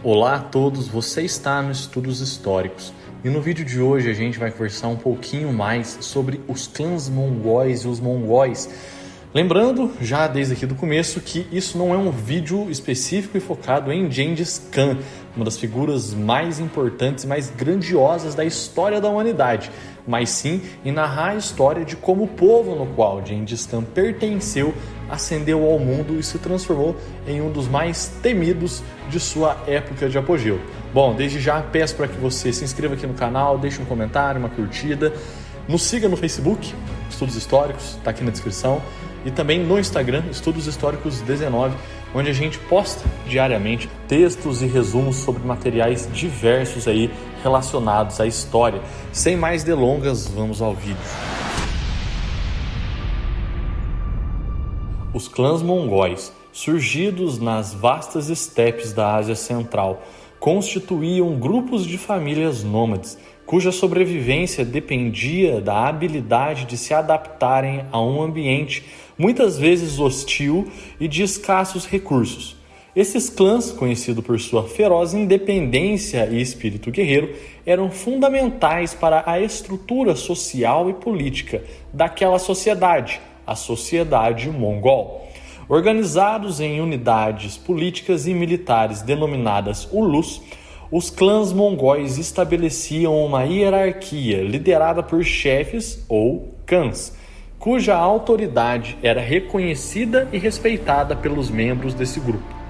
Olá a todos, você está no Estudos Históricos e no vídeo de hoje a gente vai conversar um pouquinho mais sobre os clãs mongóis e os mongóis. Lembrando, já desde aqui do começo, que isso não é um vídeo específico e focado em Gengis Khan, uma das figuras mais importantes e mais grandiosas da história da humanidade, mas sim em narrar a história de como o povo no qual Gengis Khan pertenceu ascendeu ao mundo e se transformou em um dos mais temidos de sua época de apogeu. Bom, desde já peço para que você se inscreva aqui no canal, deixe um comentário, uma curtida, nos siga no Facebook, Estudos Históricos, está aqui na descrição, e também no Instagram, Estudos Históricos 19, onde a gente posta diariamente textos e resumos sobre materiais diversos aí relacionados à história. Sem mais delongas, vamos ao vídeo. Os clãs mongóis, surgidos nas vastas estepes da Ásia Central, constituíam grupos de famílias nômades, cuja sobrevivência dependia da habilidade de se adaptarem a um ambiente muitas vezes hostil e de escassos recursos. Esses clãs, conhecidos por sua feroz independência e espírito guerreiro, eram fundamentais para a estrutura social e política daquela sociedade, a sociedade mongol. Organizados em unidades políticas e militares denominadas ulus, os clãs mongóis estabeleciam uma hierarquia liderada por chefes ou khans, cuja autoridade era reconhecida e respeitada pelos membros desse grupo.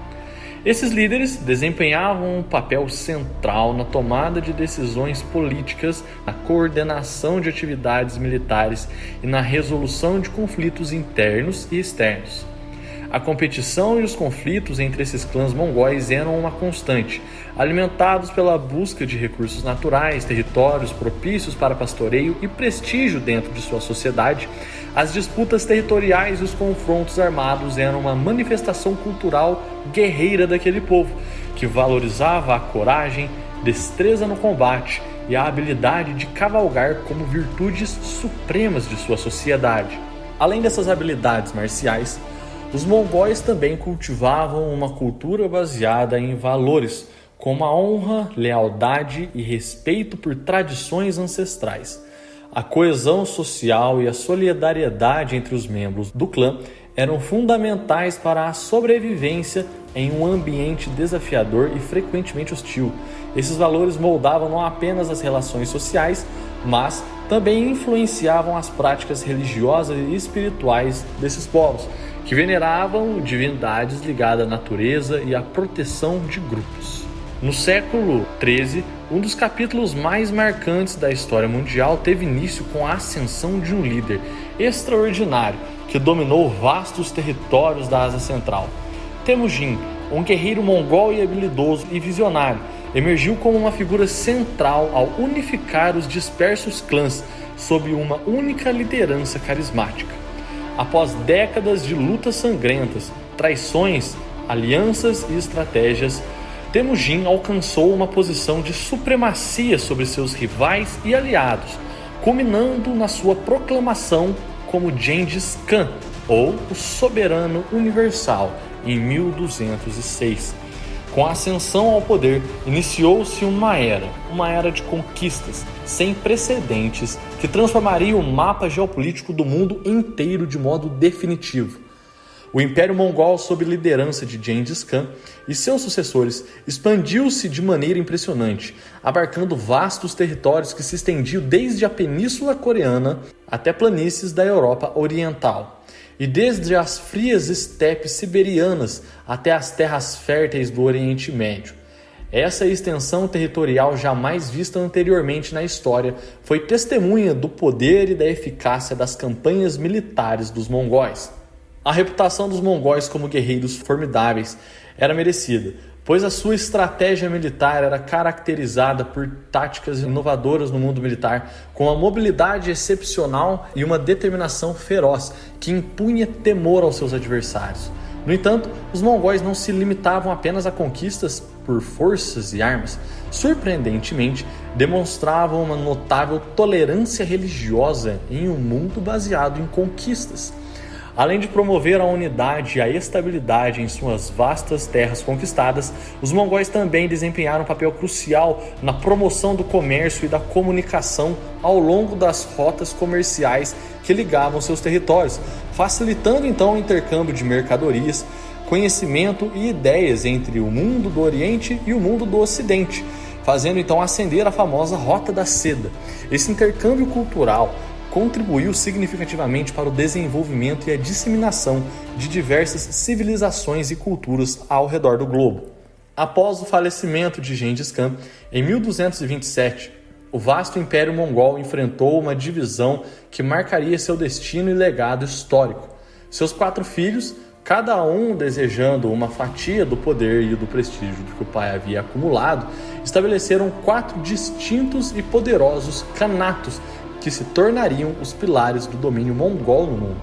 Esses líderes desempenhavam um papel central na tomada de decisões políticas, na coordenação de atividades militares e na resolução de conflitos internos e externos. A competição e os conflitos entre esses clãs mongóis eram uma constante, alimentados pela busca de recursos naturais, territórios propícios para pastoreio e prestígio dentro de sua sociedade. As disputas territoriais e os confrontos armados eram uma manifestação cultural guerreira daquele povo, que valorizava a coragem, destreza no combate e a habilidade de cavalgar como virtudes supremas de sua sociedade. Além dessas habilidades marciais, os mongóis também cultivavam uma cultura baseada em valores, como a honra, lealdade e respeito por tradições ancestrais. A coesão social e a solidariedade entre os membros do clã eram fundamentais para a sobrevivência em um ambiente desafiador e frequentemente hostil. Esses valores moldavam não apenas as relações sociais, mas também influenciavam as práticas religiosas e espirituais desses povos, que veneravam divindades ligadas à natureza e à proteção de grupos. No século XIII, um dos capítulos mais marcantes da história mundial teve início com a ascensão de um líder extraordinário que dominou vastos territórios da Ásia Central. Temujin, um guerreiro mongol e habilidoso e visionário, emergiu como uma figura central ao unificar os dispersos clãs sob uma única liderança carismática. Após décadas de lutas sangrentas, traições, alianças e estratégias, Temujin alcançou uma posição de supremacia sobre seus rivais e aliados, culminando na sua proclamação como Gengis Khan, ou o Soberano Universal, em 1206. Com a ascensão ao poder, iniciou-se uma era de conquistas sem precedentes que transformaria o mapa geopolítico do mundo inteiro de modo definitivo. O Império Mongol, sob liderança de Gengis Khan e seus sucessores, expandiu-se de maneira impressionante, abarcando vastos territórios que se estendiam desde a Península Coreana até planícies da Europa Oriental, e desde as frias estepes siberianas até as terras férteis do Oriente Médio. Essa extensão territorial jamais vista anteriormente na história foi testemunha do poder e da eficácia das campanhas militares dos mongóis. A reputação dos mongóis como guerreiros formidáveis era merecida, pois a sua estratégia militar era caracterizada por táticas inovadoras no mundo militar, com uma mobilidade excepcional e uma determinação feroz que impunha temor aos seus adversários. No entanto, os mongóis não se limitavam apenas a conquistas por forças e armas. Surpreendentemente, demonstravam uma notável tolerância religiosa em um mundo baseado em conquistas. Além de promover a unidade e a estabilidade em suas vastas terras conquistadas, os mongóis também desempenharam um papel crucial na promoção do comércio e da comunicação ao longo das rotas comerciais que ligavam seus territórios, facilitando então o intercâmbio de mercadorias, conhecimento e ideias entre o mundo do Oriente e o mundo do Ocidente, fazendo então ascender a famosa Rota da Seda. Esse intercâmbio cultural contribuiu significativamente para o desenvolvimento e a disseminação de diversas civilizações e culturas ao redor do globo. Após o falecimento de Gengis Khan, em 1227, o vasto Império Mongol enfrentou uma divisão que marcaria seu destino e legado histórico. Seus 4 filhos, cada um desejando uma fatia do poder e do prestígio que o pai havia acumulado, estabeleceram 4 distintos e poderosos khanatos que se tornariam os pilares do domínio mongol no mundo.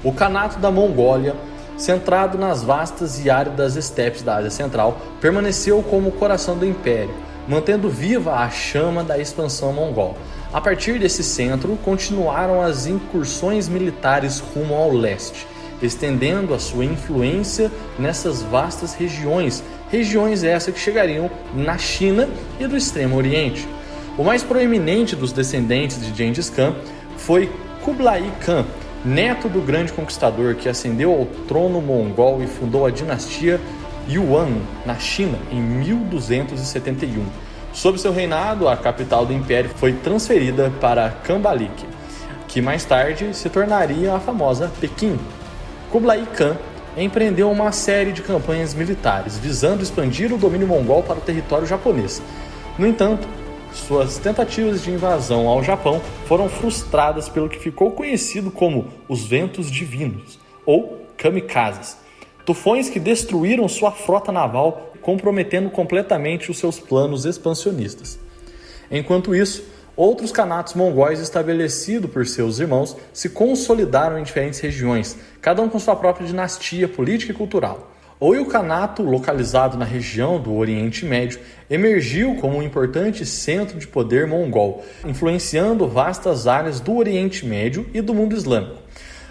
O Khanato da Mongólia, centrado nas vastas e áridas estepes da Ásia Central, permaneceu como o coração do império, mantendo viva a chama da expansão mongol. A partir desse centro, continuaram as incursões militares rumo ao leste, estendendo a sua influência nessas vastas regiões essas que chegariam na China e do Extremo Oriente. O mais proeminente dos descendentes de Gengis Khan foi Kublai Khan, neto do grande conquistador que ascendeu ao trono mongol e fundou a dinastia Yuan na China em 1271. Sob seu reinado, a capital do império foi transferida para Kambalik, que mais tarde se tornaria a famosa Pequim. Kublai Khan empreendeu uma série de campanhas militares visando expandir o domínio mongol para o território japonês. No entanto, suas tentativas de invasão ao Japão foram frustradas pelo que ficou conhecido como os Ventos Divinos, ou kamikazes, tufões que destruíram sua frota naval, comprometendo completamente os seus planos expansionistas. Enquanto isso, outros khanatos mongóis estabelecidos por seus irmãos se consolidaram em diferentes regiões, cada um com sua própria dinastia política e cultural. O Khanato, localizado na região do Oriente Médio, emergiu como um importante centro de poder mongol, influenciando vastas áreas do Oriente Médio e do mundo islâmico.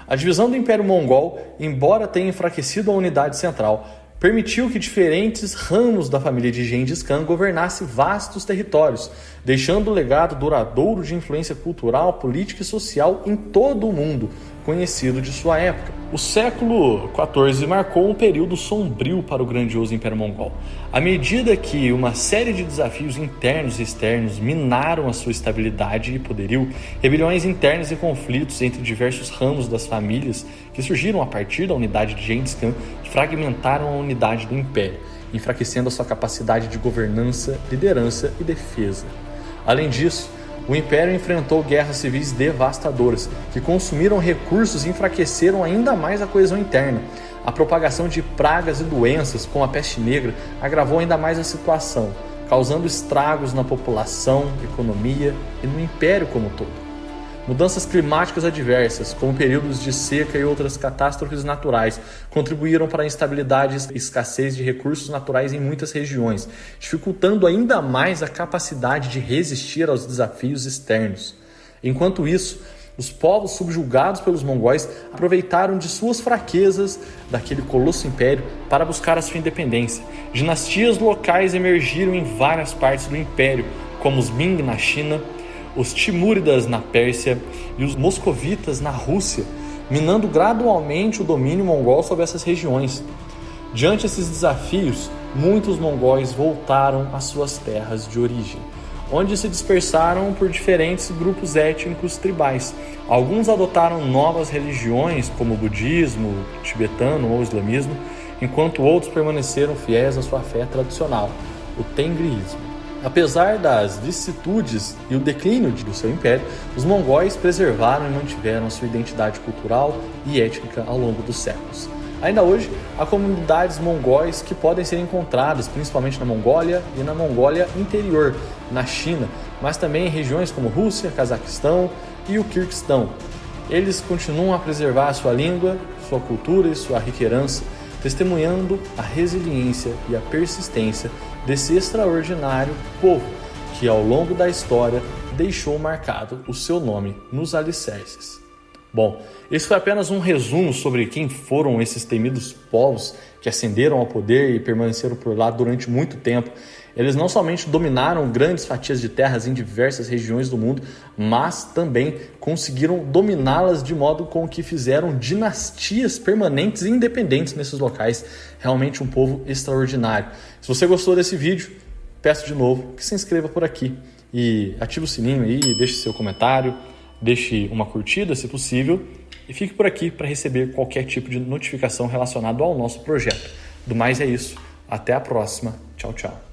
A divisão do Império Mongol, embora tenha enfraquecido a unidade central, permitiu que diferentes ramos da família de Gengis Khan governassem vastos territórios, deixando um legado duradouro de influência cultural, política e social em todo o mundo, conhecido de sua época. O século XIV marcou um período sombrio para o grandioso Império Mongol. À medida que uma série de desafios internos e externos minaram a sua estabilidade e poderio, rebeliões internas e conflitos entre diversos ramos das famílias que surgiram a partir da unidade de Gengis Khan fragmentaram a unidade do Império, enfraquecendo a sua capacidade de governança, liderança e defesa. Além disso, o Império enfrentou guerras civis devastadoras, que consumiram recursos e enfraqueceram ainda mais a coesão interna. A propagação de pragas e doenças, como a peste negra, agravou ainda mais a situação, causando estragos na população, economia e no Império como um todo. Mudanças climáticas adversas, como períodos de seca e outras catástrofes naturais, contribuíram para a instabilidade e escassez de recursos naturais em muitas regiões, dificultando ainda mais a capacidade de resistir aos desafios externos. Enquanto isso, os povos subjugados pelos mongóis aproveitaram de suas fraquezas daquele colosso império para buscar a sua independência. Dinastias locais emergiram em várias partes do império, como os Ming na China, os Timúridas na Pérsia e os Moscovitas na Rússia, minando gradualmente o domínio mongol sobre essas regiões. Diante desses desafios, muitos mongóis voltaram às suas terras de origem, onde se dispersaram por diferentes grupos étnicos tribais. Alguns adotaram novas religiões, como o budismo, o tibetano ou o islamismo, enquanto outros permaneceram fiéis à sua fé tradicional, o tengriismo. Apesar das vicissitudes e o declínio do seu império, os mongóis preservaram e mantiveram a sua identidade cultural e étnica ao longo dos séculos. Ainda hoje, há comunidades mongóis que podem ser encontradas principalmente na Mongólia e na Mongólia interior, na China, mas também em regiões como Rússia, Cazaquistão e o Quirguistão. Eles continuam a preservar a sua língua, sua cultura e sua rica herança, testemunhando a resiliência e a persistência desse extraordinário povo que, ao longo da história, deixou marcado o seu nome nos alicerces. Bom, esse foi apenas um resumo sobre quem foram esses temidos povos que ascenderam ao poder e permaneceram por lá durante muito tempo. Eles não somente dominaram grandes fatias de terras em diversas regiões do mundo, mas também conseguiram dominá-las de modo com que fizeram dinastias permanentes e independentes nesses locais. Realmente um povo extraordinário. Se você gostou desse vídeo, peço de novo que se inscreva por aqui e ative o sininho aí, deixe seu comentário, deixe uma curtida se possível e fique por aqui para receber qualquer tipo de notificação relacionado ao nosso projeto. Do mais é isso. Até a próxima. Tchau, tchau.